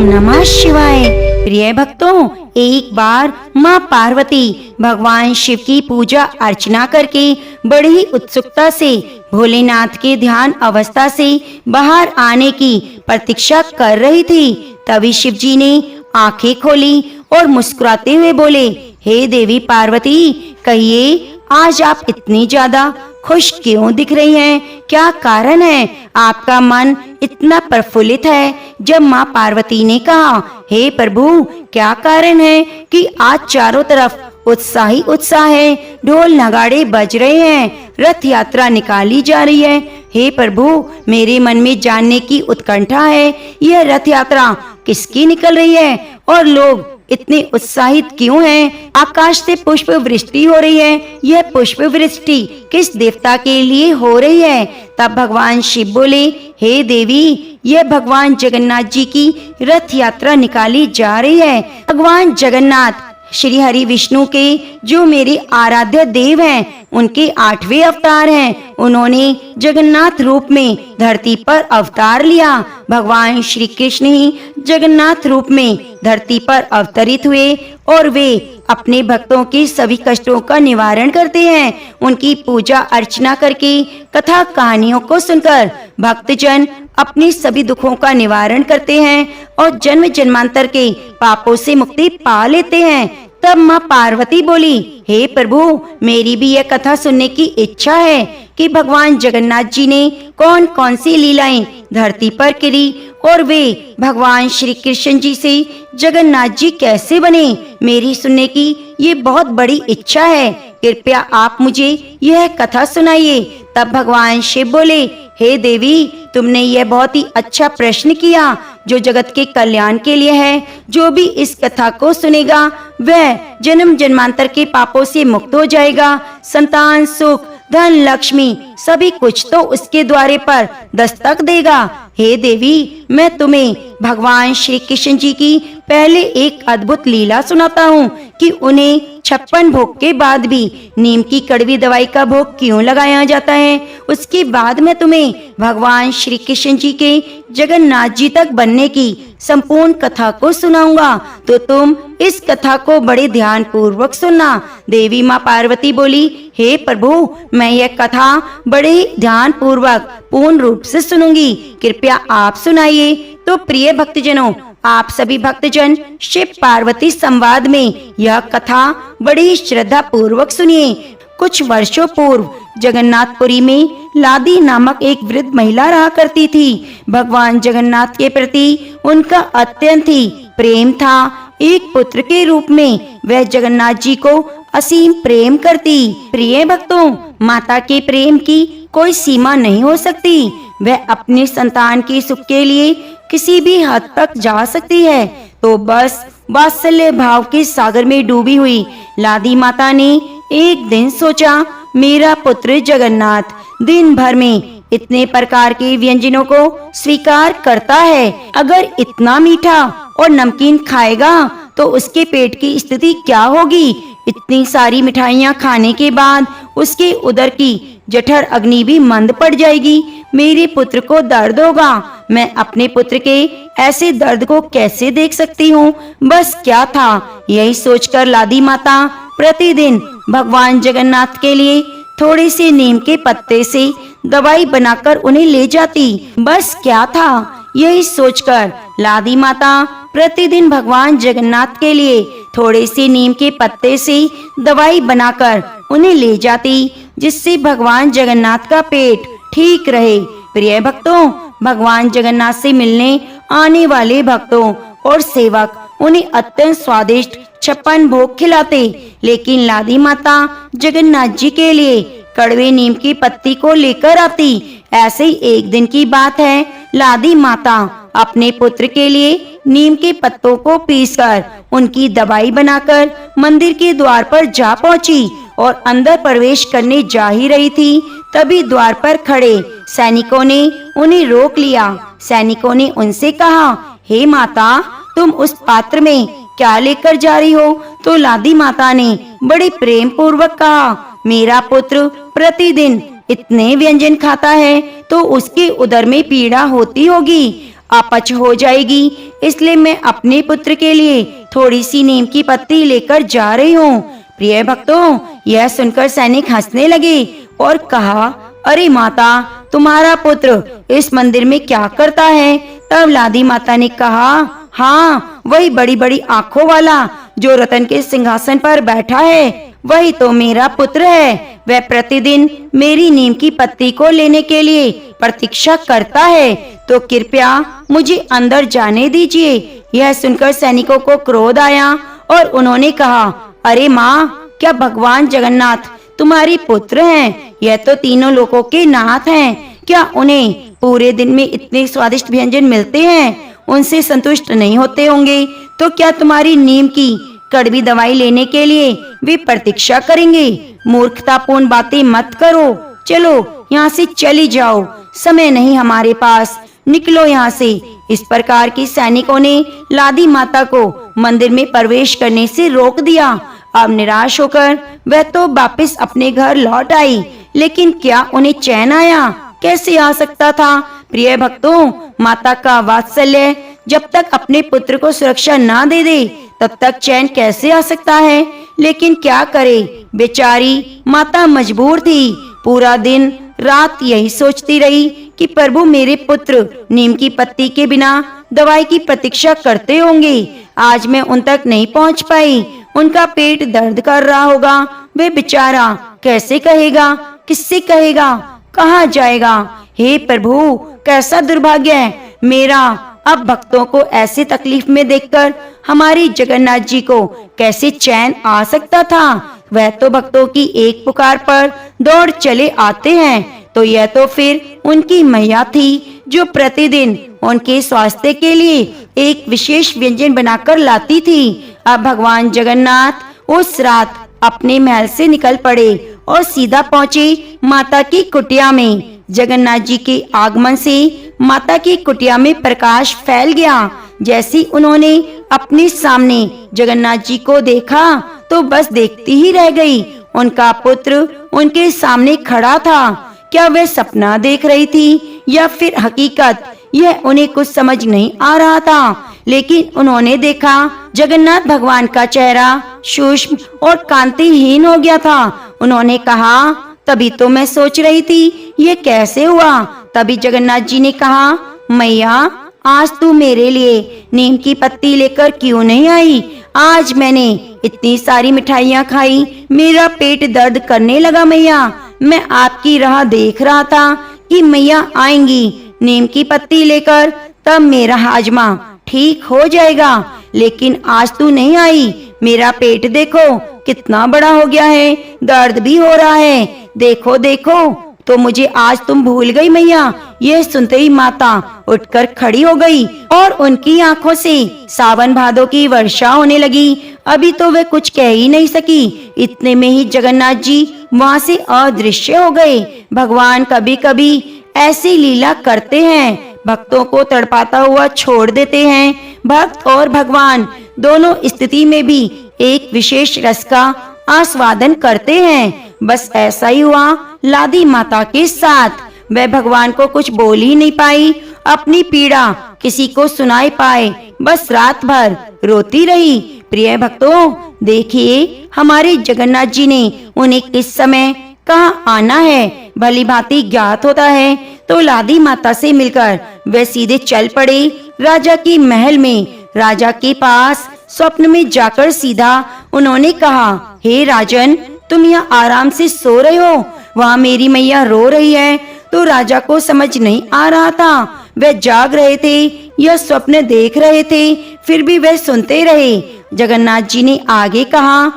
नमः शिवाय। प्रिय भक्तों, एक बार माँ पार्वती भगवान शिव की पूजा अर्चना करके बड़ी उत्सुकता से भोलेनाथ के ध्यान अवस्था से बाहर आने की प्रतीक्षा कर रही थी। तभी शिव जी ने आंखें खोली और मुस्कुराते हुए बोले, हे देवी पार्वती, कहिए आज आप इतनी ज्यादा खुश क्यों दिख रही हैं? क्या कारण है? आपका मन इतना प्रफुल्लित है। जब माँ पार्वती ने कहा, हे प्रभु, क्या कारण है कि आज चारों तरफ उत्साह ही उत्साह है, ढोल नगाड़े बज रहे हैं, रथ यात्रा निकाली जा रही है। हे प्रभु, मेरे मन में जानने की उत्कंठा है, यह रथ यात्रा किसकी निकल रही है और लोग इतने उत्साहित क्यों हैं? आकाश से पुष्प वृष्टि हो रही है, यह पुष्प वृष्टि किस देवता के लिए हो रही है? तब भगवान शिव बोले, हे देवी, यह भगवान जगन्नाथ जी की रथ यात्रा निकाली जा रही है। भगवान जगन्नाथ श्री हरि विष्णु के जो मेरे आराध्य देव हैं, उनके 8वें अवतार हैं। उन्होंने जगन्नाथ रूप में धरती पर अवतार लिया। भगवान श्री कृष्ण ही जगन्नाथ रूप में धरती पर अवतरित हुए और वे अपने भक्तों के सभी कष्टों का निवारण करते हैं। उनकी पूजा अर्चना करके, कथा कहानियों को सुनकर भक्तजन अपने सभी दुखों का निवारण करते हैं और जन्म जन्मांतर के पापों से मुक्ति पा लेते हैं। तब माँ पार्वती बोली, हे प्रभु, मेरी भी यह कथा सुनने की इच्छा है कि भगवान जगन्नाथ जी ने कौन कौन सी लीलाएं धरती पर करी और वे भगवान श्री कृष्ण जी से जगन्नाथ जी कैसे बने। मेरी सुनने की ये बहुत बड़ी इच्छा है, कृपया आप मुझे यह कथा सुनाइए। तब भगवान शिव बोले, हे देवी, तुमने यह बहुत ही अच्छा प्रश्न किया जो जगत के कल्याण के लिए है। जो भी इस कथा को सुनेगा वह जन्म जन्मांतर के पापों से मुक्त हो जाएगा। संतान सुख, धन, लक्ष्मी सभी कुछ तो उसके द्वारे पर दस्तक देगा। हे देवी, मैं तुम्हें भगवान श्री कृष्ण जी की पहले एक अद्भुत लीला सुनाता हूँ कि उन्हें 56 भोग के बाद भी नीम की कड़वी दवाई का भोग क्यों लगाया जाता है। उसके बाद मैं तुम्हें भगवान श्री कृष्ण जी के जगन्नाथ जी तक बनने की संपूर्ण कथा को सुनाऊंगा, तो तुम इस कथा को बड़े ध्यान पूर्वक सुनना। देवी माँ पार्वती बोली, हे प्रभु, मैं यह कथा बड़े ध्यान पूर्वक पूर्ण रूप से सुनूंगी, कृपया आप सुनाइए। तो प्रिय भक्तजनों, आप सभी भक्तजन शिव पार्वती संवाद में यह कथा बड़ी श्रद्धा पूर्वक सुनिए। कुछ वर्षों पूर्व जगन्नाथपुरी में लादी नामक एक वृद्ध महिला रहा करती थी। भगवान जगन्नाथ के प्रति उनका अत्यंत ही प्रेम था। एक पुत्र के रूप में वह जगन्नाथ जी को असीम प्रेम करती। प्रिय भक्तों, माता के प्रेम की कोई सीमा नहीं हो सकती। वह अपने संतान के सुख के लिए किसी भी हद तक जा सकती है। तो बस वात्सल्य भाव के सागर में डूबी हुई लादी माता ने एक दिन सोचा, मेरा पुत्र जगन्नाथ दिन भर में इतने प्रकार के व्यंजनों को स्वीकार करता है, अगर इतना मीठा और नमकीन खाएगा तो उसके पेट की स्थिति क्या होगी। इतनी सारी मिठाइयाँ खाने के बाद उसके उदर की जठर अग्नि भी मंद पड़ जाएगी। मेरे पुत्र को दर्द होगा। मैं अपने पुत्र के ऐसे दर्द को कैसे देख सकती हूँ। बस क्या था, यही सोचकर लादी माता प्रतिदिन भगवान जगन्नाथ के लिए थोड़े से नीम के पत्ते से दवाई बनाकर उन्हें ले जाती। बस क्या था, यही सोचकर लादी माता प्रतिदिन भगवान जगन्नाथ के लिए थोड़े से नीम के पत्ते से दवाई बनाकर उन्हें ले जाती, जिससे भगवान जगन्नाथ का पेट ठीक रहे। प्रिय भक्तों, भगवान जगन्नाथ से मिलने आने वाले भक्तों और सेवक उन्हें अत्यंत स्वादिष्ट 56 भोग खिलाते, लेकिन लादी माता जगन्नाथ जी के लिए कड़वे नीम की पत्ती को लेकर आती। ऐसे ही एक दिन की बात है, लादी माता अपने पुत्र के लिए नीम के पत्तों को पीसकर उनकी दवाई बनाकर मंदिर के द्वार पर जा पहुंची और अंदर प्रवेश करने जा ही रही थी। तभी द्वार पर खड़े सैनिकों ने उन्हें रोक लिया। सैनिकों ने उनसे कहा, हे माता, तुम उस पात्र में क्या लेकर जा रही हो। तो लादी माता ने बड़े प्रेम पूर्वक कहा, मेरा पुत्र प्रतिदिन इतने व्यंजन खाता है तो उसके उदर में पीड़ा होती होगी। अपच हो जाएगी, इसलिए मैं अपने पुत्र के लिए थोड़ी सी नीम की पत्ती लेकर जा रही हूँ। प्रिय भक्तों, यह सुनकर सैनिक हंसने लगे और कहा, अरे माता, तुम्हारा पुत्र इस मंदिर में क्या करता है? तब लादी माता ने कहा, हाँ, वही बड़ी बड़ी आंखों वाला जो रतन के सिंहासन पर बैठा है, वही तो मेरा पुत्र है। वह प्रतिदिन मेरी नीम की पत्ती को लेने के लिए प्रतीक्षा करता है, तो कृपया मुझे अंदर जाने दीजिए। यह सुनकर सैनिकों को क्रोध आया और उन्होंने कहा, अरे माँ, क्या भगवान जगन्नाथ तुम्हारी पुत्र हैं? यह तो तीनों लोकों के नाथ हैं। क्या उन्हें पूरे दिन में इतने स्वादिष्ट व्यंजन मिलते हैं? उनसे संतुष्ट नहीं होते होंगे, तो क्या तुम्हारी नीम की कड़वी दवाई लेने के लिए वे प्रतीक्षा करेंगे? मूर्खतापूर्ण बातें मत करो, चलो यहाँ से चली जाओ, समय नहीं हमारे पास, निकलो यहाँ से। इस प्रकार की सैनिकों ने लादी माता को मंदिर में प्रवेश करने से रोक दिया। अब निराश होकर वह तो वापस अपने घर लौट आई, लेकिन क्या उन्हें चैन आया? कैसे आ सकता था? प्रिय भक्तों, माता का वात्सल्य जब तक अपने पुत्र को सुरक्षा ना दे दे, तब तक चैन कैसे आ सकता है? लेकिन क्या करे, बेचारी माता मजबूर थी। पूरा दिन रात यही सोचती रही कि प्रभु मेरे पुत्र नीम की पत्ती के बिना दवाई की प्रतीक्षा करते होंगे। आज मैं उन तक नहीं पहुंच पाई। उनका पेट दर्द कर रहा होगा, वे बेचारा कैसे कहेगा, किससे कहेगा, कहाँ जाएगा? हे प्रभु, कैसा दुर्भाग्य है मेरा। अब भक्तों को ऐसी तकलीफ में देखकर हमारी जगन्नाथ जी को कैसे चैन आ सकता था? वह तो भक्तों की एक पुकार पर दौड़ चले आते हैं, तो यह तो फिर उनकी मैया थी जो प्रतिदिन उनके स्वास्थ्य के लिए एक विशेष व्यंजन बनाकर लाती थी। अब भगवान जगन्नाथ उस रात अपने महल से निकल पड़े और सीधा पहुँचे माता की कुटिया में। जगन्नाथ जी के आगमन से माता की कुटिया में प्रकाश फैल गया। जैसे उन्होंने अपने सामने जगन्नाथ जी को देखा, तो बस देखती ही रह गई। उनका पुत्र उनके सामने खड़ा था। क्या वह सपना देख रही थी या फिर हकीकत, यह उन्हें कुछ समझ नहीं आ रहा था। लेकिन उन्होंने देखा जगन्नाथ भगवान का चेहरा सूक्ष्म और कांतिहीन हो गया था। उन्होंने कहा, तभी तो मैं सोच रही थी ये कैसे हुआ। तभी जगन्नाथ जी ने कहा, मैया, आज तू मेरे लिए नीम की पत्ती लेकर क्यों नहीं आई? आज मैंने इतनी सारी मिठाइयाँ खाई, मेरा पेट दर्द करने लगा मैया। मैं आपकी राह देख रहा था कि मैया आएंगी नीम की पत्ती लेकर, तब मेरा हाजमा ठीक हो जाएगा। लेकिन आज तू नहीं आई। मेरा पेट देखो कितना बड़ा हो गया है, दर्द भी हो रहा है। देखो देखो, तो मुझे आज तुम भूल गई मैया। यह सुनते ही माता उठकर खड़ी हो गई और उनकी आंखों से सावन भादों की वर्षा होने लगी। अभी तो वे कुछ कह ही नहीं सकी, इतने में ही जगन्नाथ जी वहां से अदृश्य हो गए। भगवान कभी कभी ऐसी लीला करते हैं, भक्तों को तड़पाता हुआ छोड़ देते हैं। भक्त और भगवान दोनों स्थिति में भी एक विशेष रस का आस्वादन करते हैं। बस ऐसा ही हुआ लादी माता के साथ। वह भगवान को कुछ बोल ही नहीं पाई, अपनी पीड़ा किसी को सुनाई पाए, बस रात भर रोती रही। प्रिय भक्तों, देखिए हमारे जगन्नाथ जी ने उन्हें किस समय कहाँ आना है भली भांति ज्ञात होता है, तो लादी माता से मिलकर वे सीधे चल पड़े राजा की महल में। राजा के पास स्वप्न में जाकर सीधा उन्होंने कहा, हे राजन, तुम यहाँ आराम से सो रहे हो, वहाँ मेरी मैया रो रही है। तो राजा को समझ नहीं आ रहा था, वे जाग रहे थे या स्वप्न देख रहे थे, फिर भी वे सुनते रहे। जगन्नाथ जी ने आगे कहा,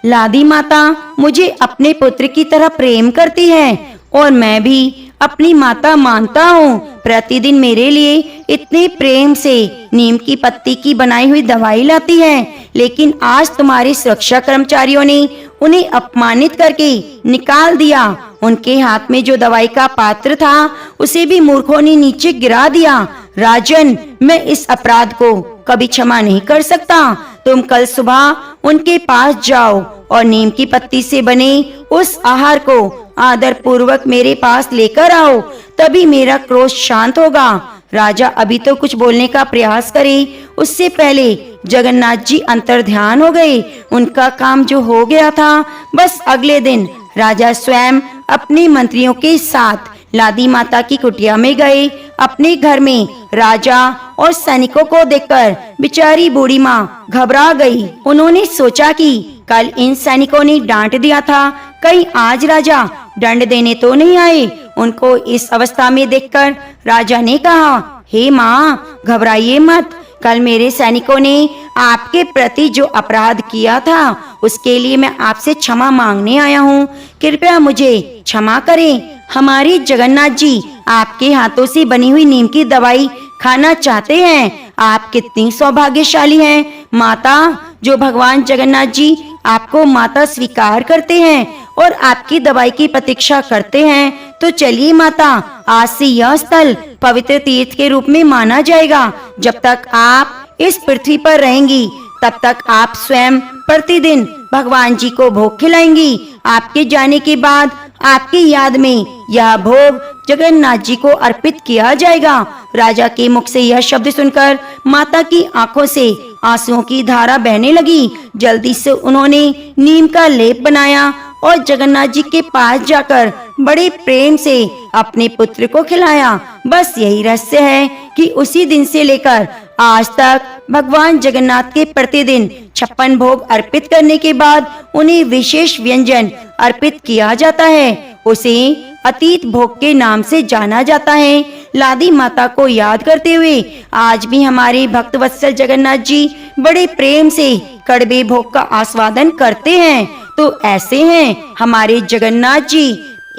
लादी माता मुझे अपने पुत्र की तरह प्रेम करती है और मैं भी अपनी माता मानता हूँ। प्रतिदिन मेरे लिए इतने प्रेम से नीम की पत्ती की बनाई हुई दवाई लाती है, लेकिन आज तुम्हारे सुरक्षा कर्मचारियों ने उन्हें अपमानित करके निकाल दिया। उनके हाथ में जो दवाई का पात्र था उसे भी मूर्खों ने नीचे गिरा दिया। राजन, मैं इस अपराध को कभी क्षमा नहीं कर सकता। तुम कल सुबह उनके पास जाओ और नीम की पत्ती से बने उस आहार को आदर पूर्वक मेरे पास लेकर आओ, तभी मेरा क्रोध शांत होगा। राजा अभी तो कुछ बोलने का प्रयास करे उससे पहले जगन्नाथ जी अंतर्ध्यान हो गए। उनका काम जो हो गया था, बस अगले दिन राजा स्वयं अपने मंत्रियों के साथ लादी माता की कुटिया में गए। अपने घर में राजा और सैनिकों को देखकर बेचारी बूढ़ी माँ घबरा गई। उन्होंने सोचा कि कल इन सैनिकों ने डांट दिया था, कहीं आज राजा दंड देने तो नहीं आए। उनको इस अवस्था में देखकर राजा ने कहा, हे माँ, घबराइए मत। कल मेरे सैनिकों ने आपके प्रति जो अपराध किया था उसके लिए मैं आपसे क्षमा मांगने आया हूँ। कृपया मुझे क्षमा करें। हमारे जगन्नाथ जी आपके हाथों से बनी हुई नीम की दवाई खाना चाहते हैं। आप कितनी सौभाग्यशाली हैं माता, जो भगवान जगन्नाथ जी आपको माता स्वीकार करते हैं और आपकी दवाई की प्रतीक्षा करते हैं। तो चलिए माता, आज से यह स्थल पवित्र तीर्थ के रूप में माना जाएगा। जब तक आप इस पृथ्वी पर रहेंगी तब तक आप स्वयं प्रतिदिन भगवान जी को भोग खिलाएंगी। आपके जाने के बाद आपकी याद में यह भोग जगन्नाथ जी को अर्पित किया जाएगा। राजा के मुख से यह शब्द सुनकर माता की आंखों से आंसुओं की धारा बहने लगी। जल्दी से उन्होंने नीम का लेप बनाया और जगन्नाथ जी के पास जाकर बड़े प्रेम से अपने पुत्र को खिलाया। बस यही रहस्य है कि उसी दिन से लेकर आज तक भगवान जगन्नाथ के प्रतिदिन 56 भोग अर्पित करने के बाद उन्हें विशेष व्यंजन अर्पित किया जाता है। उसे अतीत भोग के नाम से जाना जाता है। लादी माता को याद करते हुए आज भी हमारे भक्त वत्सल जगन्नाथ जी बड़े प्रेम से कड़वे भोग का आस्वादन करते हैं। तो ऐसे हैं हमारे जगन्नाथ जी।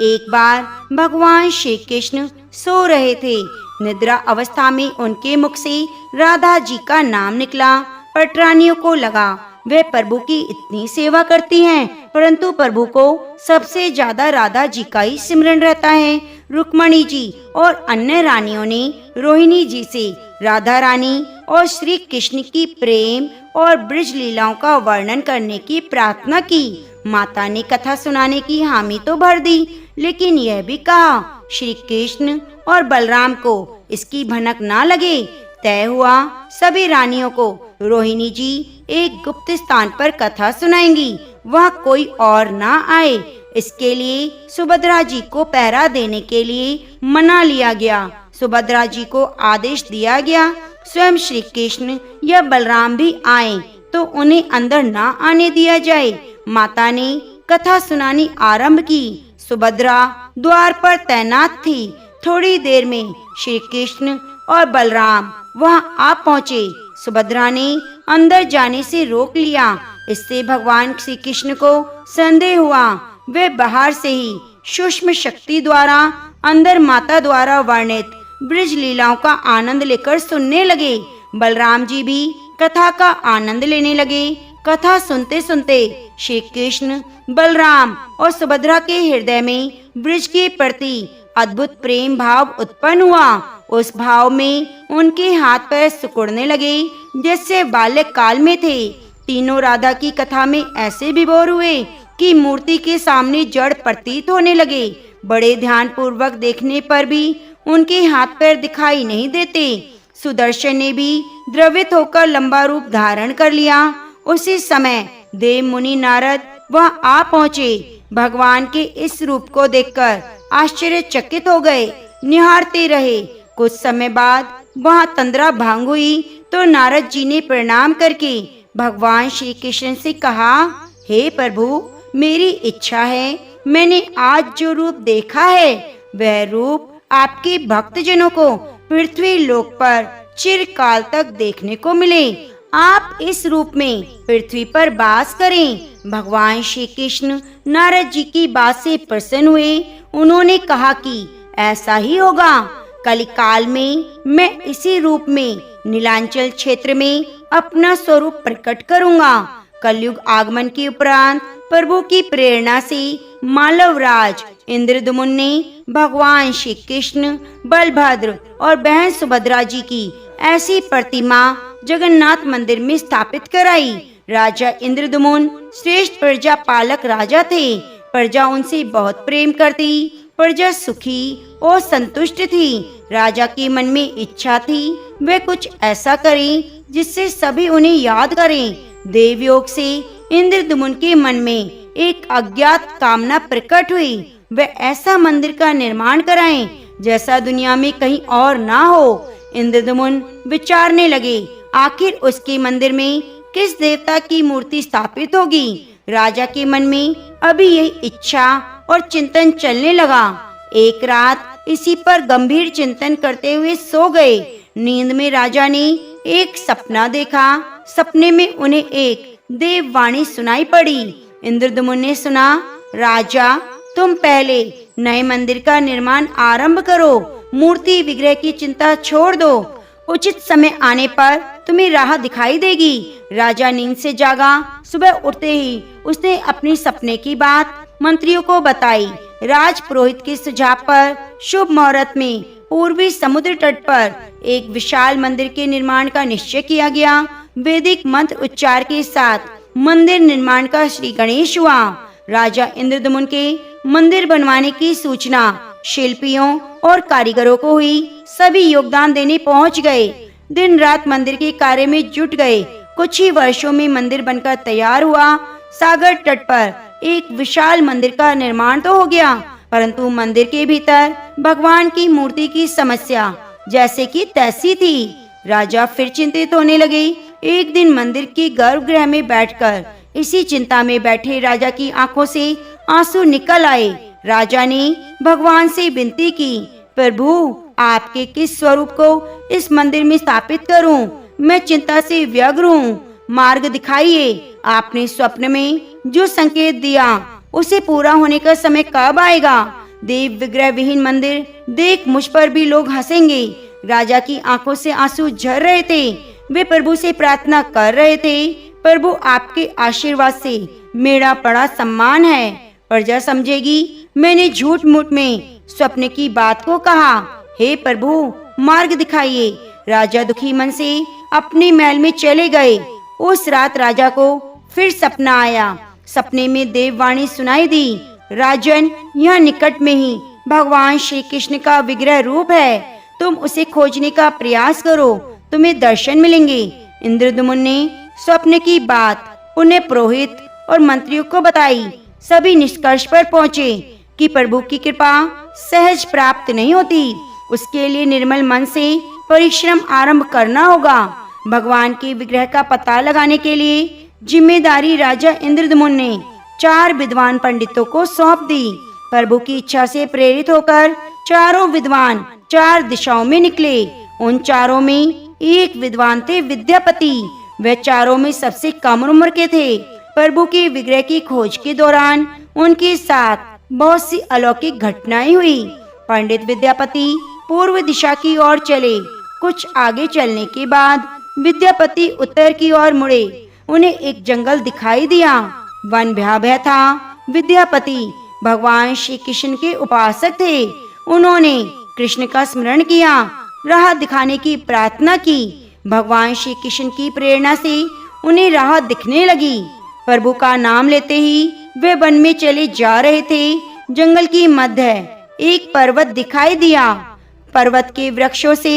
एक बार भगवान श्री कृष्ण सो रहे थे। निद्रा अवस्था में उनके मुख से राधा जी का नाम निकला। पटरानियों को लगा वे प्रभु की इतनी सेवा करती हैं, परंतु प्रभु को सबसे ज्यादा राधा जी का ही सिमरन रहता है। रुक्मणी जी और अन्य रानियों ने रोहिणी जी से राधा रानी और श्री कृष्ण की प्रेम और ब्रज लीलाओं का वर्णन करने की प्रार्थना की। माता ने कथा सुनाने की हामी तो भर दी, लेकिन यह भी कहा श्री कृष्ण और बलराम को इसकी भनक ना लगे। तय हुआ सभी रानियों को रोहिणी जी एक गुप्त स्थान पर कथा सुनाएंगी, वह कोई और ना आए। इसके लिए सुभद्रा जी को पहरा देने के लिए मना लिया गया। सुभद्रा जी को आदेश दिया गया स्वयं श्री कृष्ण या बलराम भी आए तो उन्हें अंदर ना आने दिया जाए। माता ने कथा सुनानी आरंभ की। सुभद्रा द्वार पर तैनात थी। थोड़ी देर में श्री कृष्ण और बलराम वहां आ पहुँचे। सुभद्रा ने अंदर जाने से रोक लिया। इससे भगवान श्री कृष्ण को संदेह हुआ। वे बाहर से ही सूक्ष्म शक्ति द्वारा अंदर माता द्वारा वर्णित ब्रज लीलाओं का आनंद लेकर सुनने लगे। बलराम जी भी कथा का आनंद लेने लगे। कथा सुनते सुनते श्री कृष्ण, बलराम और सुभद्रा के हृदय में ब्रज के प्रति अद्भुत प्रेम भाव उत्पन्न हुआ। उस भाव में उनके हाथ पैर सिकुड़ने लगे जैसे बाल्य काल में थे। तीनों राधा की कथा में ऐसे विभोर हुए कि मूर्ति के सामने जड़ प्रतीत होने लगे। बड़े ध्यान पूर्वक देखने पर भी उनके हाथ पैर दिखाई नहीं देते। सुदर्शन ने भी द्रवित होकर लंबा रूप धारण कर लिया। उसी समय देव मुनि नारद वहां आ पहुँचे। भगवान के इस रूप को देखकर आश्चर्यचकित हो गए, निहारते रहे। कुछ समय बाद वहां तंद्रा भंग हुई तो नारद जी ने प्रणाम करके भगवान श्री कृष्ण से कहा, हे प्रभु, मेरी इच्छा है मैंने आज जो रूप देखा है वह रूप आपके भक्तजनों को पृथ्वी लोक पर चिरकाल तक देखने को मिले। आप इस रूप में पृथ्वी पर वास करें। भगवान श्री कृष्ण नारद जी की बात से प्रसन्न हुए। उन्होंने कहा कि ऐसा ही होगा। कलिकाल में मैं इसी रूप में नीलांचल क्षेत्र में अपना स्वरूप प्रकट करूंगा। कलयुग आगमन के उपरांत प्रभु की प्रेरणा से मालवराज इंद्रदमुन ने भगवान श्री कृष्ण, बलभद्र और बहन सुभद्रा जी की ऐसी प्रतिमा जगन्नाथ मंदिर में स्थापित कराई। राजा इंद्रदमुन श्रेष्ठ प्रजा पालक राजा थे। प्रजा उनसे बहुत प्रेम करती प्रजा सुखी और संतुष्ट थी। राजा के मन में इच्छा थी वे कुछ ऐसा करें जिससे सभी उन्हें याद करें। देवयोग से इंद्रदमुन के मन में एक अज्ञात कामना प्रकट हुई। वे ऐसा मंदिर का निर्माण कराएं जैसा दुनिया में कहीं और ना हो। इंद्रदमुन विचारने लगे आखिर उसके मंदिर में किस देवता की मूर्ति स्थापित होगी। राजा के मन में अभी यही इच्छा और चिंतन चलने लगा। एक रात इसी पर गंभीर चिंतन करते हुए सो गए। नींद में राजा ने एक सपना देखा। सपने में उन्हें एक देववाणी सुनाई पड़ी। इंद्रदमुन ने सुना, राजा तुम पहले नए मंदिर का निर्माण आरंभ करो, मूर्ति विग्रह की चिंता छोड़ दो, उचित समय आने पर तुम्हें राह दिखाई देगी। राजा नींद से जागा। सुबह उठते ही उसने अपनी सपने की बात मंत्रियों को बताई। राज पुरोहित के सुझाव पर शुभ मुहूर्त में पूर्वी समुद्र तट पर एक विशाल मंदिर के निर्माण का निश्चय किया गया। वैदिक मंत्र उच्चार के साथ मंदिर निर्माण का श्री गणेश हुआ। राजा इंद्रदमुन के मंदिर बनवाने की सूचना शिल्पियों और कारीगरों को हुई। सभी योगदान देने पहुंच गए। दिन रात मंदिर के कार्य में जुट गए। कुछ ही वर्षों में मंदिर बनकर तैयार हुआ। सागर तट पर एक विशाल मंदिर का निर्माण तो हो गया, परंतु मंदिर के भीतर भगवान की मूर्ति की समस्या जैसे कि तैसी थी। राजा फिर चिंतित होने लगे। एक दिन मंदिर के गर्भगृह में बैठकर इसी चिंता में बैठे राजा की आंखों से आंसू निकल आए। राजा ने भगवान से विनती की, प्रभु आपके किस स्वरूप को इस मंदिर में स्थापित करूं? मैं चिंता से व्यग्र हूँ, मार्ग दिखाइए। आपने स्वप्न में जो संकेत दिया उसे पूरा होने का समय कब आएगा? देव विग्रह विहीन मंदिर देख मुझ पर भी लोग हंसेंगे। राजा की आंखों से आंसू झर रहे थे। वे प्रभु से प्रार्थना कर रहे थे, प्रभु आपके आशीर्वाद से मेरा बड़ा सम्मान है। प्रजा समझेगी मैंने झूठ मूठ में स्वप्न की बात को कहा। हे प्रभु मार्ग दिखाइए। राजा दुखी मन से अपने महल में चले गए। उस रात राजा को फिर सपना आया। सपने में देववाणी सुनाई दी, राजन यह निकट में ही भगवान श्री कृष्ण का विग्रह रूप है, तुम उसे खोजने का प्रयास करो, तुम्हें दर्शन मिलेंगे। इंद्रदमुन ने स्वप्न की बात उन्हें पुरोहित और मंत्रियों को बताई। सभी निष्कर्ष पर पहुँचे कि प्रभु की कृपा सहज प्राप्त नहीं होती, उसके लिए निर्मल मन से परिश्रम आरंभ करना होगा। भगवान के विग्रह का पता लगाने के लिए जिम्मेदारी राजा इंद्रदमुन ने 4 विद्वान पंडितों को सौंप दी। प्रभु की इच्छा से प्रेरित होकर चारों विद्वान 4 दिशाओं में निकले। उन चारों में एक विद्वान थे विद्यापति। वे चारों में सबसे कम उम्र के थे। प्रभु के विग्रह की खोज के दौरान उनके साथ बहुत सी अलौकिक घटनाएं हुई। पंडित विद्यापति पूर्व दिशा की ओर चले। कुछ आगे चलने के बाद विद्यापति उत्तर की ओर मुड़े। उन्हें एक जंगल दिखाई दिया। वन भयावह था। विद्यापति भगवान श्री कृष्ण के उपासक थे। उन्होंने कृष्ण का स्मरण किया, राह दिखाने की प्रार्थना की। भगवान श्री कृष्ण की प्रेरणा से उन्हें राह दिखने लगी। प्रभु का नाम लेते ही वे वन में चले जा रहे थे। जंगल की मध्य एक पर्वत दिखाई दिया। पर्वत के वृक्षों से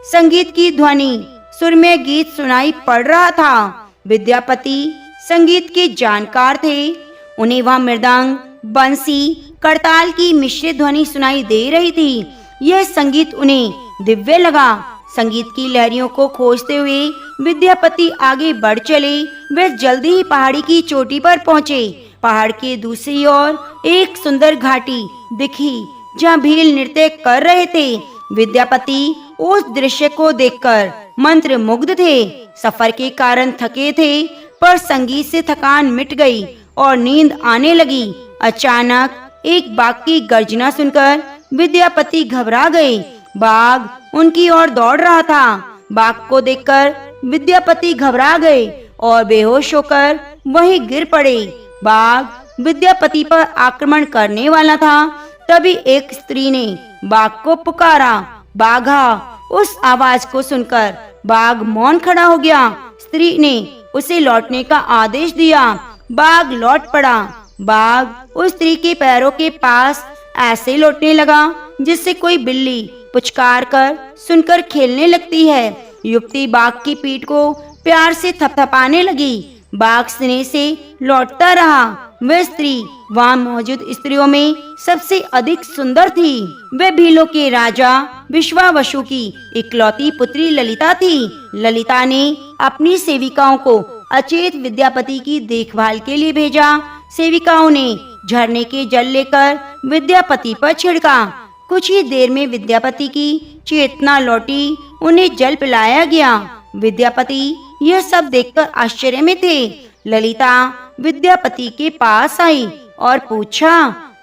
संगीत की ध्वनि सुरमय गीत सुनाई पड़ रहा था। विद्यापति संगीत के जानकार थे। उन्हें वहाँ मृदंग, बंसी, करताल की मिश्रित ध्वनि सुनाई दे रही थी। यह संगीत उन्हें दिव्य लगा। संगीत की लहरियों को खोजते हुए विद्यापति आगे बढ़ चले। वे जल्दी ही पहाड़ी की चोटी पर पहुँचे। पहाड़ के दूसरी ओर एक सुंदर घाटी दिखी जहाँ भील नृत्य कर रहे थे। विद्यापति उस दृश्य को देखकर मंत्र मुग्ध थे। सफर के कारण थके थे, पर संगीत से थकान मिट गई और नींद आने लगी। अचानक एक बाघ की गर्जना सुनकर विद्यापति घबरा गए। बाघ उनकी ओर दौड़ रहा था। बाघ को देखकर विद्यापति घबरा गए और बेहोश होकर वहीं गिर पड़े। बाघ विद्यापति पर आक्रमण करने वाला था। तभी एक स्त्री ने बाघ को पुकारा, बाघा। उस आवाज को सुनकर बाघ मौन खड़ा हो गया। स्त्री ने उसे लौटने का आदेश दिया। बाघ लौट पड़ा। बाघ उस स्त्री के पैरों के पास ऐसे लौटने लगा जिससे कोई बिल्ली पुचकार कर सुनकर खेलने लगती है। युवती बाघ की पीठ को प्यार से थपथपाने लगी। बाघ स्नेह से लौटता रहा। वह स्त्री वहाँ मौजूद स्त्रियों में सबसे अधिक सुंदर थी। वह भीलों के राजा विश्वावसु की इकलौती पुत्री ललिता थी। ललिता ने अपनी सेविकाओं को अचेत विद्यापति की देखभाल के लिए भेजा। सेविकाओं ने झरने के जल लेकर विद्यापति पर छिड़का। कुछ ही देर में विद्यापति की चेतना लौटी। उन्हें जल पिलाया गया। विद्यापति यह सब देखकर आश्चर्य में थे। ललिता विद्यापति के पास आई और पूछा,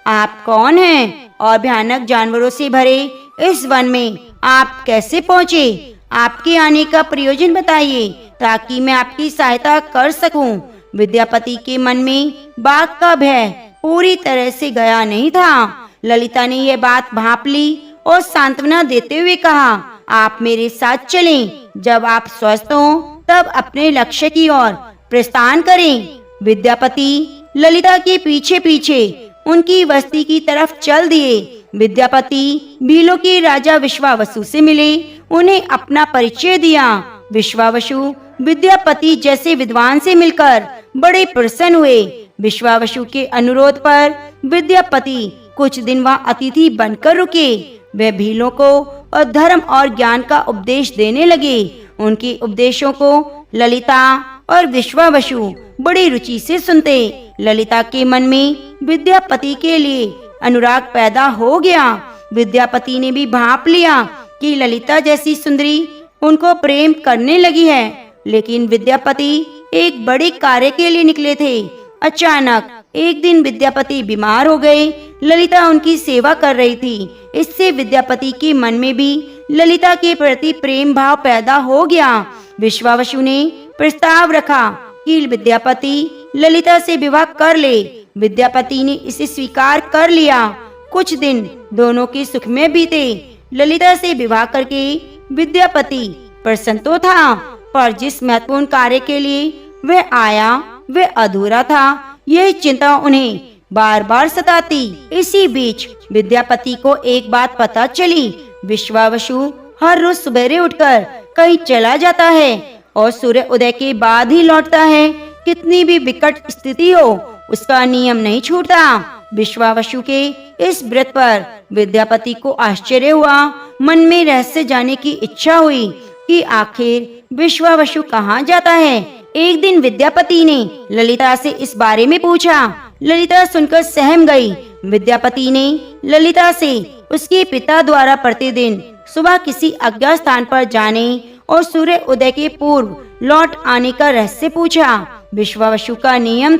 आप कौन हैं और भयानक जानवरों से भरे इस वन में आप कैसे पहुँचे? आपके आने का प्रयोजन बताइए ताकि मैं आपकी सहायता कर सकूं। विद्यापति के मन में बाघ का भय पूरी तरह से गया नहीं था। ललिता ने यह बात भांप ली और सांत्वना देते हुए कहा, आप मेरे साथ चलें। जब आप स्वस्थ हों तब अपने लक्ष्य की ओर प्रस्थान करें। विद्यापति ललिता के पीछे पीछे उनकी बस्ती की तरफ चल दिए। विद्यापति भीलों के राजा विश्वावसु से मिले। उन्हें अपना परिचय दिया। विश्वावसु विद्यापति जैसे विद्वान से मिलकर बड़े प्रसन्न हुए। विश्वावसु के अनुरोध पर विद्यापति कुछ दिन वहाँ अतिथि बनकर रुके। वे भीलों को धर्म और ज्ञान का उपदेश देने लगे। उनके उपदेशों को ललिता और विश्वावसु बड़ी रुचि से सुनते। ललिता के मन में विद्यापति के लिए अनुराग पैदा हो गया। विद्यापति ने भी भांप लिया कि ललिता जैसी सुंदरी उनको प्रेम करने लगी है। लेकिन विद्यापति एक बड़े कार्य के लिए निकले थे। अचानक एक दिन विद्यापति बीमार हो गए। ललिता उनकी सेवा कर रही थी। इससे विद्यापति के मन में भी ललिता के प्रति प्रेम भाव पैदा हो गया। विश्वावसु ने प्रस्ताव रखा कि विद्यापति ललिता से विवाह कर ले। विद्यापति ने इसे स्वीकार कर लिया। कुछ दिन दोनों के सुख में बीते। ललिता से विवाह करके विद्यापति प्रसन्न तो था, पर जिस महत्वपूर्ण कार्य के लिए वह आया वह अधूरा था। यह चिंता उन्हें बार बार सताती। इसी बीच विद्यापति को एक बात पता चली। विश्वावसु हर रोज सवेरे उठकर कहीं चला जाता है और सूर्य उदय के बाद ही लौटता है। कितनी भी विकट स्थिति हो उसका नियम नहीं छूटता। विश्वावसु के इस व्रत पर विद्यापति को आश्चर्य हुआ। मन में रहस्य जानने की इच्छा हुई कि आखिर विश्वावसु कहाँ जाता है। एक दिन विद्यापति ने ललिता से इस बारे में पूछा। ललिता सुनकर सहम गई। विद्यापति ने ललिता से उसके पिता द्वारा प्रतिदिन सुबह किसी अज्ञात स्थान पर जाने और सूर्य उदय के पूर्व लौट आने का रहस्य पूछा। विश्वावसु का नियम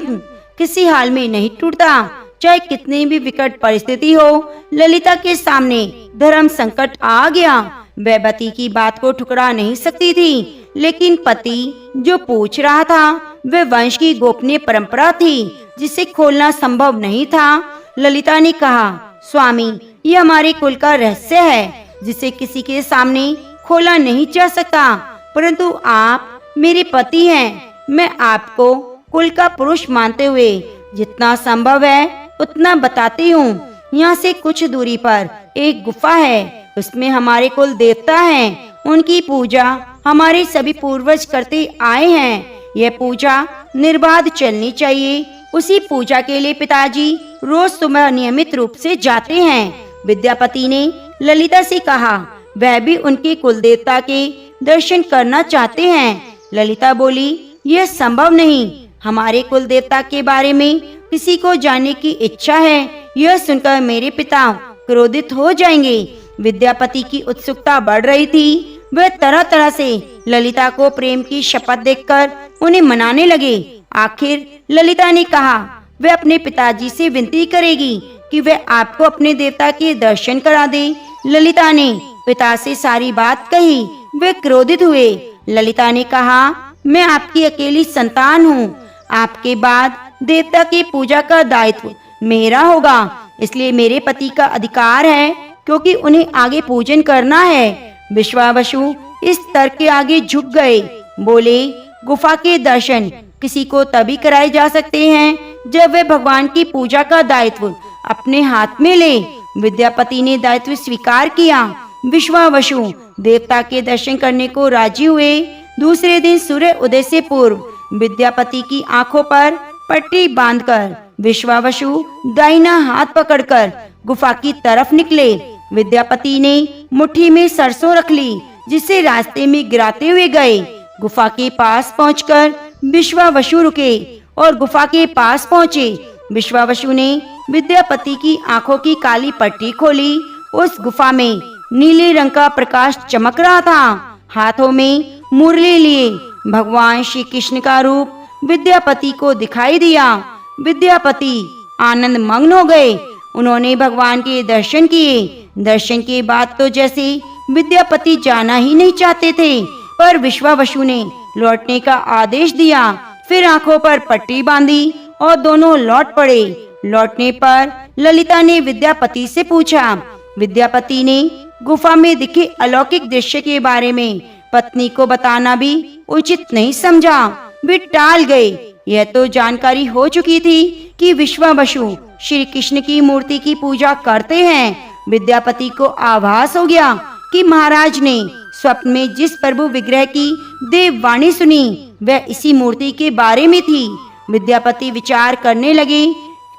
किसी हाल में नहीं टूटता, चाहे कितनी भी विकट परिस्थिति हो। ललिता के सामने धर्म संकट आ गया। वह पति की बात को ठुकरा नहीं सकती थी, लेकिन पति जो पूछ रहा था वह वंश की गोपनीय परंपरा थी जिसे खोलना संभव नहीं था। ललिता ने कहा, स्वामी, ये हमारे कुल का रहस्य है जिसे किसी के सामने खोला नहीं जा सकता, परंतु आप मेरे पति हैं। मैं आपको कुल का पुरुष मानते हुए जितना संभव है उतना बताती हूँ। यहाँ से कुछ दूरी पर एक गुफा है। उसमें हमारे कुल देवता हैं। उनकी पूजा हमारे सभी पूर्वज करते आए हैं। यह पूजा निर्बाध चलनी चाहिए। उसी पूजा के लिए पिताजी रोज सुबह नियमित रूप से जाते हैं। विद्यापति ने ललिता से कहा, वह भी उनके कुल देवता के दर्शन करना चाहते हैं। ललिता बोली, यह संभव नहीं। हमारे कुल देवता के बारे में किसी को जानने की इच्छा है। यह सुनकर मेरे पिता क्रोधित हो जाएंगे। विद्यापति की उत्सुकता बढ़ रही थी। वह तरह तरह से ललिता को प्रेम की शपथ देकर उन्हें मनाने लगे। आखिर ललिता ने कहा वह अपने पिताजी से विनती करेगी कि वह आपको अपने देवता के दर्शन करा दे। ललिता ने पिता से सारी बात कही। वे क्रोधित हुए। ललिता ने कहा, मैं आपकी अकेली संतान हूँ। आपके बाद देवता की पूजा का दायित्व मेरा होगा, इसलिए मेरे पति का अधिकार है क्योंकि उन्हें आगे पूजन करना है। विश्वावसु इस तर्क के आगे झुक गए। बोले, गुफा के दर्शन किसी को तभी कराए जा सकते हैं जब वे भगवान की पूजा का दायित्व अपने हाथ में ले। विद्यापति ने दायित्व स्वीकार किया। विश्वावसु देवता के दर्शन करने को राजी हुए। दूसरे दिन सूर्य उदय से पूर्व विद्यापति की आंखों पर पट्टी बांधकर विश्वावसु दाहिना हाथ पकड़कर गुफा की तरफ निकले। विद्यापति ने मुट्ठी में सरसों रख ली, जिसे रास्ते में गिराते हुए गए। गुफा के पास पहुंचकर विश्वावसु रुके और गुफा के पास पहुंचे। विश्वावसु ने विद्यापति की आंखों की काली पट्टी खोली। उस गुफा में नीले रंग का प्रकाश चमक रहा था। हाथों में मुरली लिए भगवान श्री कृष्ण का रूप विद्यापति को दिखाई दिया। विद्यापति आनंद मग्न हो गए। उन्होंने भगवान के दर्शन किए। दर्शन के बाद तो जैसे विद्यापति जाना ही नहीं चाहते थे, पर विश्वावसु ने लौटने का आदेश दिया। फिर आंखों पर पट्टी बांधी और दोनों लौट पड़े। लौटने पर ललिता ने विद्यापति से पूछा। विद्यापति ने गुफा में दिखे अलौकिक दृश्य के बारे में पत्नी को बताना भी उचित नहीं समझा। वे टाल गए। यह तो जानकारी हो चुकी थी कि विश्वावसु श्री कृष्ण की मूर्ति की पूजा करते हैं। विद्यापति को आभास हो गया कि महाराज ने स्वप्न में जिस प्रभु विग्रह की देववाणी सुनी वह इसी मूर्ति के बारे में थी। विद्यापति विचार करने लगे,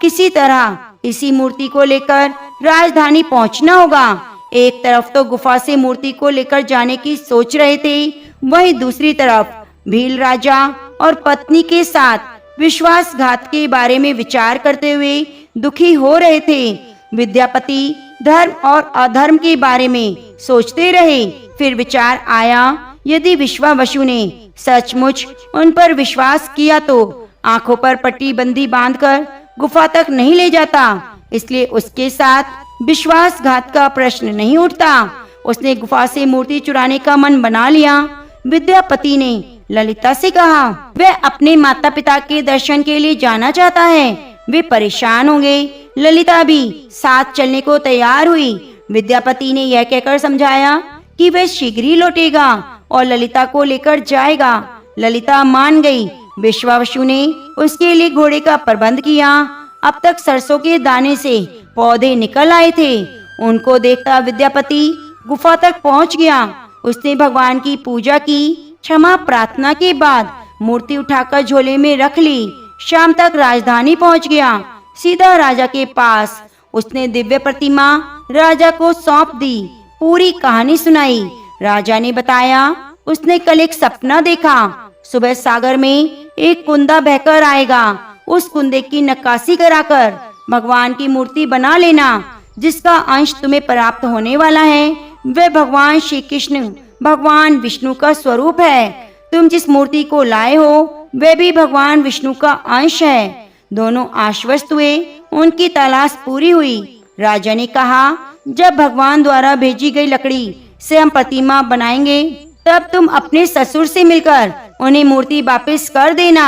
किसी तरह इसी मूर्ति को लेकर राजधानी पहुंचना होगा। एक तरफ तो गुफा से मूर्ति को लेकर जाने की सोच रहे थे, वहीं दूसरी तरफ भील राजा और पत्नी के साथ विश्वासघात के बारे में विचार करते हुए दुखी हो रहे थे। विद्यापति धर्म और अधर्म के बारे में सोचते रहे। फिर विचार आया, यदि विश्वावसु ने सचमुच उन पर विश्वास किया तो आंखों पर पट्टी बंदी बांधकर गुफा तक नहीं ले जाता, इसलिए उसके साथ विश्वासघात का प्रश्न नहीं उठता। उसने गुफा से मूर्ति चुराने का मन बना लिया। विद्यापति ने ललिता से कहा, वह अपने माता पिता के दर्शन के लिए जाना चाहता है, वे परेशान होंगे। ललिता भी साथ चलने को तैयार हुई। विद्यापति ने यह कहकर समझाया कि वह शीघ्र ही लौटेगा और ललिता को लेकर जाएगा। ललिता मान गई। विश्वावसु ने उसके लिए घोड़े का प्रबंध किया। अब तक सरसों के दाने से पौधे निकल आए थे। उनको देखता विद्यापति गुफा तक पहुंच गया। उसने भगवान की पूजा की, क्षमा प्रार्थना के बाद मूर्ति उठाकर झोले में रख ली। शाम तक राजधानी पहुंच गया। सीधा राजा के पास उसने दिव्य प्रतिमा राजा को सौंप दी। पूरी कहानी सुनाई। राजा ने बताया, उसने कल एक सपना देखा। सुबह सागर में एक कुंदा बहकर आएगा। उस कुंदे की नक्काशी कराकर भगवान की मूर्ति बना लेना। जिसका अंश तुम्हें प्राप्त होने वाला है वह भगवान श्री कृष्ण भगवान विष्णु का स्वरूप है। तुम जिस मूर्ति को लाए हो वह भी भगवान विष्णु का अंश है। दोनों आश्वस्त हुए। उनकी तलाश पूरी हुई। राजा ने कहा, जब भगवान द्वारा भेजी गई लकड़ी से हम प्रतिमा बनाएंगे तब तुम अपने ससुर से मिलकर उन्हें मूर्ति वापस कर देना।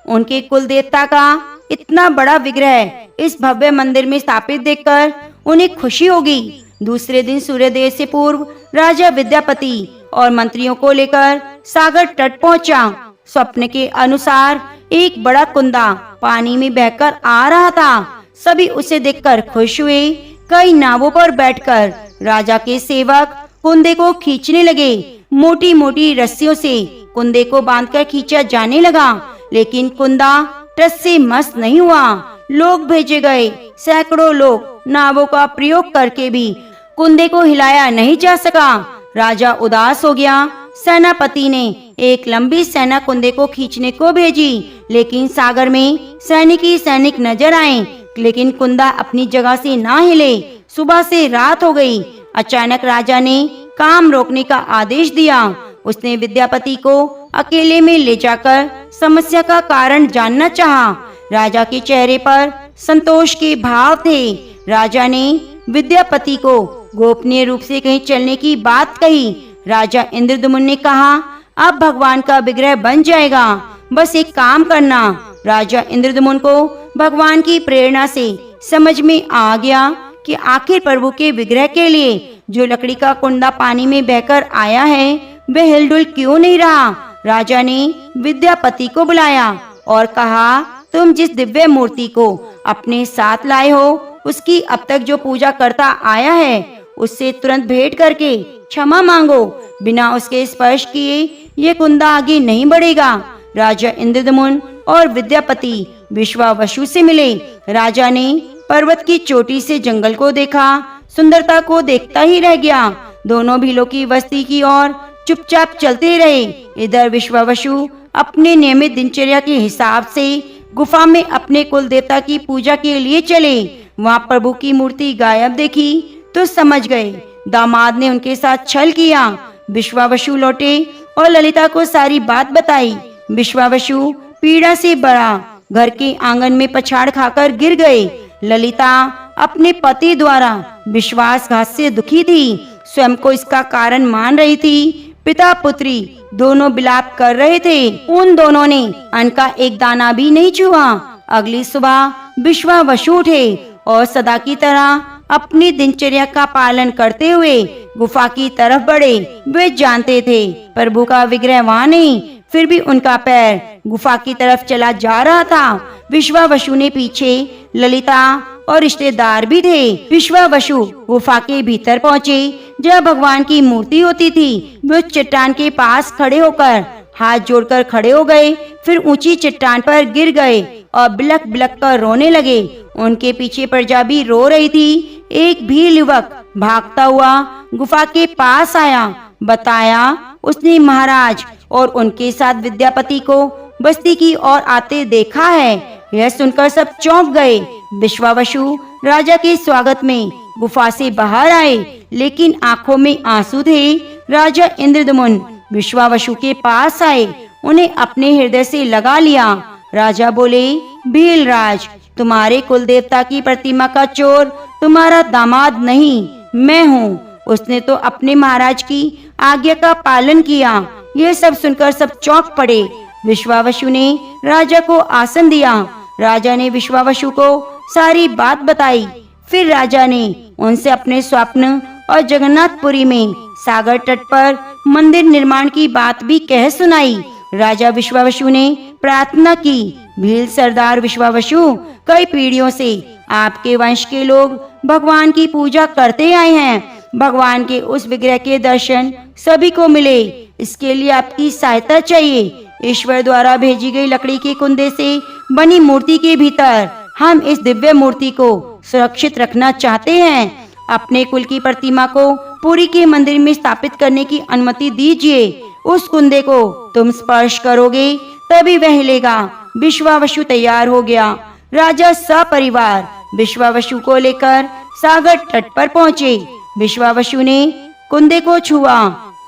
उनके कुल देवता का इतना बड़ा विग्रह इस भव्य मंदिर में स्थापित देखकर उन्हें खुशी होगी। दूसरे दिन सूर्योदय से पूर्व राजा विद्यापति और मंत्रियों को लेकर सागर तट पहुंचा। स्वप्न के अनुसार एक बड़ा कुंदा पानी में बहकर आ रहा था। सभी उसे देखकर खुश हुए। कई नावों पर बैठकर राजा के सेवक कुंदे को खींचने लगे। मोटी मोटी रस्सियों से कुंदे को बांधकर खींचा जाने लगा, लेकिन कुंदा टस से मस नहीं हुआ। लोग भेजे गए। सैकड़ों लोग नावों का प्रयोग करके भी कुंदे को हिलाया नहीं जा सका। राजा उदास हो गया। सेनापति ने एक लंबी सेना कुंदे को खींचने को भेजी, लेकिन सागर में सैनिक ही सैनिक नजर आए, लेकिन कुंदा अपनी जगह से ना हिले। सुबह से रात हो गई। अचानक राजा ने काम रोकने का आदेश दिया। उसने विद्यापति को अकेले में ले जाकर समस्या का कारण जानना चाहा। राजा के चेहरे पर संतोष के भाव थे। राजा ने विद्यापति को गोपनीय रूप से कहीं चलने की बात कही। राजा इंद्रदमुन ने कहा, अब भगवान का विग्रह बन जाएगा, बस एक काम करना। राजा इंद्रदमुन को भगवान की प्रेरणा से समझ में आ गया कि आखिर प्रभु के विग्रह के लिए जो लकड़ी का कुंडा पानी में बहकर आया है वह हिलडुल क्यों नहीं रहा। राजा ने विद्यापति को बुलाया और कहा, तुम जिस दिव्य मूर्ति को अपने साथ लाए हो उसकी अब तक जो पूजा करता आया है उससे तुरंत भेंट करके क्षमा मांगो। बिना उसके स्पर्श किए ये कुंदा आगे नहीं बढ़ेगा। राजा इंद्रदमुन और विद्यापति विश्वावसु से मिले। राजा ने पर्वत की चोटी से जंगल को देखा, सुंदरता को देखता ही रह गया। दोनों भीलों की बस्ती की ओर चुपचाप चलते रहे। इधर विश्वावसु अपने नियमित दिनचर्या के हिसाब से गुफा में अपने कुल देवता की पूजा के लिए चले। वहाँ प्रभु की मूर्ति गायब देखी तो समझ गए दामाद ने उनके साथ छल किया। विश्वावसु लौटे और ललिता को सारी बात बताई। विश्वावसु पीड़ा से बड़ा घर के आंगन में पछाड़ खाकर गिर गए। ललिता अपने पति द्वारा विश्वासघात से दुखी थी, स्वयं को इसका कारण मान रही थी। पिता पुत्री दोनों विलाप कर रहे थे। उन दोनों ने अन्न का एक दाना भी नहीं छुआ। अगली सुबह विश्वावसु उठे और सदा की तरह अपनी दिनचर्या का पालन करते हुए गुफा की तरफ बढ़े। वे जानते थे प्रभु का विग्रह वहाँ नहीं, फिर भी उनका पैर गुफा की तरफ चला जा रहा था। विश्वावसु ने पीछे ललिता और रिश्तेदार भी थे। विश्वावसु गुफा के भीतर पहुँचे जहाँ भगवान की मूर्ति होती थी। वे चट्टान के पास खड़े होकर हाथ जोड़कर खड़े हो गए, फिर ऊंची चट्टान पर गिर गए और बिलक बिलक कर रोने लगे। उनके पीछे प्रजा भी रो रही थी। एक भील युवक भागता हुआ गुफा के पास आया, बताया उसने महाराज और उनके साथ विद्यापति को बस्ती की ओर आते देखा है। यह सुनकर सब चौंक गए। विश्वावसु राजा के स्वागत में गुफा से बाहर आए, लेकिन आंखों में आंसू थे। राजा इंद्रदमुन विश्वावसु के पास आए, उन्हें अपने हृदय से लगा लिया। राजा बोले, भीलराज, तुम्हारे कुल देवता की प्रतिमा का चोर तुम्हारा दामाद नहीं, मैं हूँ। उसने तो अपने महाराज की आज्ञा का पालन किया। यह सब सुनकर सब चौंक पड़े। विश्वावसु ने राजा को आसन दिया। राजा ने विश्वावसु को सारी बात बताई। फिर राजा ने उनसे अपने स्वप्न और जगन्नाथपुरी में सागर तट पर मंदिर निर्माण की बात भी कह सुनाई। राजा विश्वावसु ने प्रार्थना की, भील सरदार विश्वावसु, कई पीढ़ियों से आपके वंश के लोग भगवान की पूजा करते आए हैं। भगवान के उस विग्रह के दर्शन सभी को मिले, इसके लिए आपकी सहायता चाहिए। ईश्वर द्वारा भेजी गई लकड़ी के कुंदे से बनी मूर्ति के भीतर हम इस दिव्य मूर्ति को सुरक्षित रखना चाहते हैं। अपने कुल की प्रतिमा को पुरी के मंदिर में स्थापित करने की अनुमति दीजिए। उस कुंदे को तुम स्पर्श करोगे तभी वह हिलेगा। विश्वावसु तैयार हो गया। राजा सपरिवार विश्वावसु को लेकर सागर तट पर पहुँचे। विश्वावसु ने कुंदे को छुआ,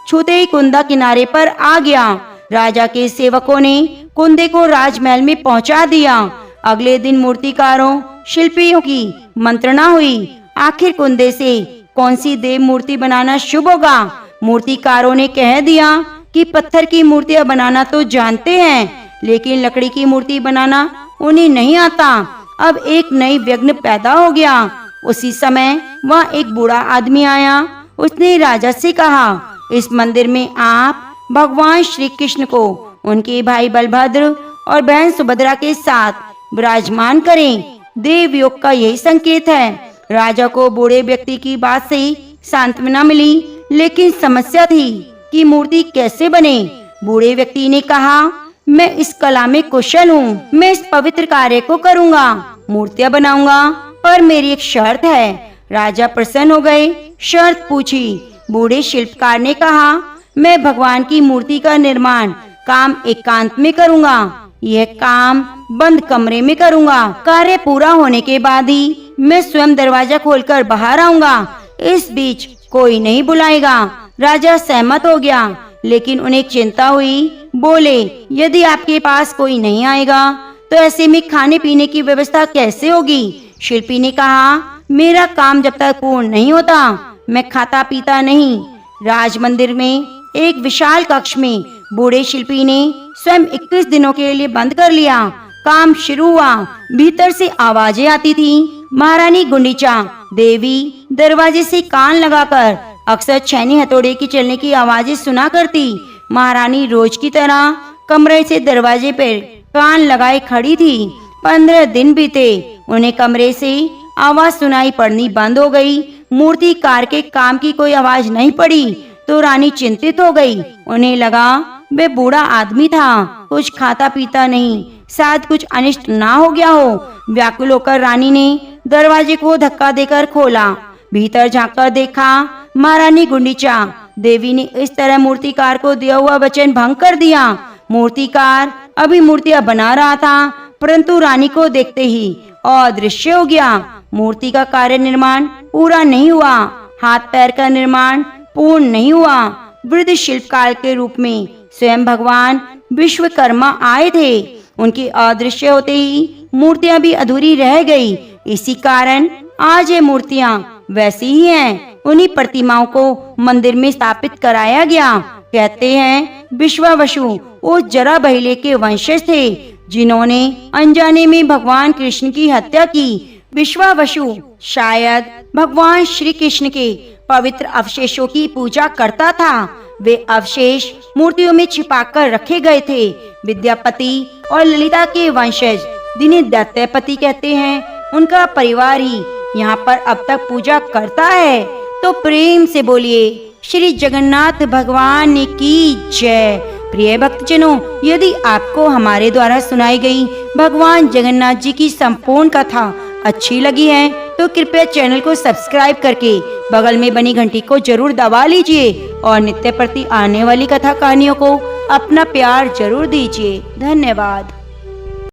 छूते ही कुंदा किनारे पर आ गया। राजा के सेवकों ने कुंदे को राजमहल में पहुंचा दिया। अगले दिन मूर्तिकारों शिल्पियों की मंत्रणा हुई। आखिर कुंदे से कौन सी देव मूर्ति बनाना शुभ होगा। मूर्तिकारों ने कह दिया कि पत्थर की मूर्तियां बनाना तो जानते हैं, लेकिन लकड़ी की मूर्ति बनाना उन्हें नहीं आता। अब एक नई व्यग्न पैदा हो गया। उसी समय वहाँ एक बूढ़ा आदमी आया। उसने राजा से कहा, इस मंदिर में आप भगवान श्री कृष्ण को उनके भाई बलभद्र और बहन सुभद्रा के साथ विराजमान करें। देव योग का यही संकेत है। राजा को बूढ़े व्यक्ति की बात से सांत्वना मिली, लेकिन समस्या थी कि मूर्ति कैसे बने। बूढ़े व्यक्ति ने कहा, मैं इस कला में कुशल हूँ, मैं इस पवित्र कार्य को करूँगा, मूर्तियाँ बनाऊंगा, पर मेरी एक शर्त है। राजा प्रसन्न हो गए। शर्त पूछी। बूढ़े शिल्पकार ने कहा, मैं भगवान की मूर्ति का निर्माण काम एकांत में करूँगा। यह काम बंद कमरे में करूँगा। कार्य पूरा होने के बाद ही मैं स्वयं दरवाजा खोलकर बाहर आऊँगा। इस बीच कोई नहीं बुलाएगा। राजा सहमत हो गया, लेकिन उन्हें चिंता हुई। बोले, यदि आपके पास कोई नहीं आएगा तो ऐसे में खाने पीने की व्यवस्था कैसे होगी। शिल्पी ने कहा, मेरा काम जब तक पूर्ण नहीं होता मैं खाता पीता नहीं। राज मंदिर में एक विशाल कक्ष में बूढ़े शिल्पी ने स्वयं 21 दिनों के लिए बंद कर लिया। काम शुरू हुआ। भीतर से आवाजें आती थी। महारानी गुंडीचा देवी दरवाजे से कान लगाकर अक्सर छैनी हथौड़े की चलने की आवाजें सुना करती। महारानी रोज की तरह कमरे से दरवाजे पर कान लगाए खड़ी थी। 15 दिन बीते, उन्हें कमरे से आवाज सुनाई पड़नी बंद हो गई। मूर्तिकार के काम की कोई आवाज नहीं पड़ी तो रानी चिंतित हो गई। उन्हें लगा वे बूढ़ा आदमी था, कुछ खाता पीता नहीं, शायद कुछ अनिष्ट ना हो गया हो। व्याकुल होकर रानी ने दरवाजे को धक्का देकर खोला। भीतर झांककर देखा, महारानी गुंडीचा देवी ने इस तरह मूर्तिकार को दिया हुआ वचन भंग कर दिया। मूर्तिकार अभी मूर्तियां बना रहा था, परंतु रानी को देखते ही अदृश्य हो गया। मूर्ति का कार्य निर्माण पूरा नहीं हुआ, हाथ पैर का निर्माण पूर्ण नहीं हुआ। वृद्ध शिल्पकार के रूप में स्वयं भगवान विश्वकर्मा आए थे। उनके अदृश्य होते ही मूर्तियां भी अधूरी रह गई। इसी कारण आज ये मूर्तियां वैसी ही हैं। उन्हीं प्रतिमाओं को मंदिर में स्थापित कराया गया। कहते हैं विश्वावसु वो जरा बहिले के वंशज थे जिन्होंने अनजाने में भगवान कृष्ण की हत्या की। विश्वावसु शायद भगवान श्री कृष्ण के पवित्र अवशेषों की पूजा करता था। वे अवशेष मूर्तियों में छिपाकर रखे गए थे। विद्यापति और ललिता के वंशज जिन्हें दैत्यपति कहते हैं, उनका परिवार ही यहाँ पर अब तक पूजा करता है। तो प्रेम से बोलिए श्री जगन्नाथ भगवान की जय। प्रिय भक्तजनों, यदि आपको हमारे द्वारा सुनाई गई भगवान जगन्नाथ जी की संपूर्ण कथा अच्छी लगी है तो कृपया चैनल को सब्सक्राइब करके बगल में बनी घंटी को जरूर दबा लीजिए और नित्य प्रति आने वाली कथा कहानियों को अपना प्यार जरूर दीजिए। धन्यवाद।